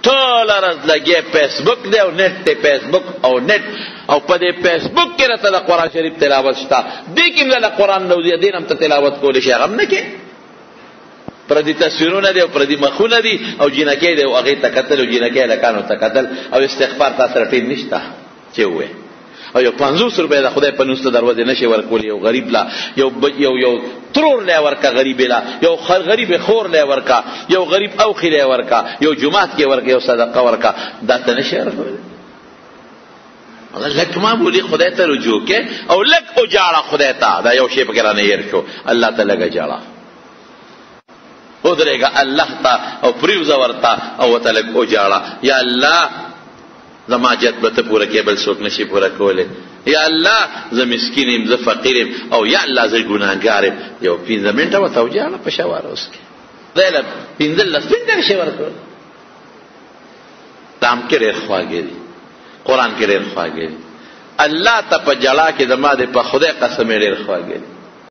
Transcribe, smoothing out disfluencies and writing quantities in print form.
ټول ورځ لګیا فیسبوک دی او نیټ دی، فیسبوک او نیټ، او په دې فیسبوک کې راته د قرآن شریف تلاوت شته، دې کې هم د قرآن نوزي دین هم ته تلاوت کولی شي، هغه هم نه کې. پردي تصویرونه دي او پردي مخونه دي او جینکۍ دی او هغې ته کتل او جینکۍ هلکانو ته کتل او استغفار تا سره ټیم نشته چې ووایې. او یو 50 روپۍ د خدای په نوم ته دروازې نشي ورکولی، یو غریب لا یو ترور لی ورکا، غریب لا یو غریب خور لی ورکا، یو غریب اوخی لی ورکا، یو جماعت کې ورکا، یو صدقه ورکا، دا ته نشي ورکولی. لک معمولی خدای ته رجوع کې او لک اجاړه خدای ته، دا یو شی پکې رانه هیر شو، الله ته لږ اجاړه ودرېږه الله ته او پریوزه ورته او ورته لږ اجاړه. یا الله زما حاجت به ته پوره کې، بل څوک نشي پوره کولی. یا الله زه مسکین یم، زه فقیر یم، او یا الله زه ګناهګار یم. یو 15 منټه ورته وجاړه په شوار اوس کې، دی له 15 منټه شي ورکول. دام کې ډېر خواږه دي، قرآن کې ډېر خواږه دي. الله ته په جړا کې زما د په خدای قسم ډېر خواږه دي.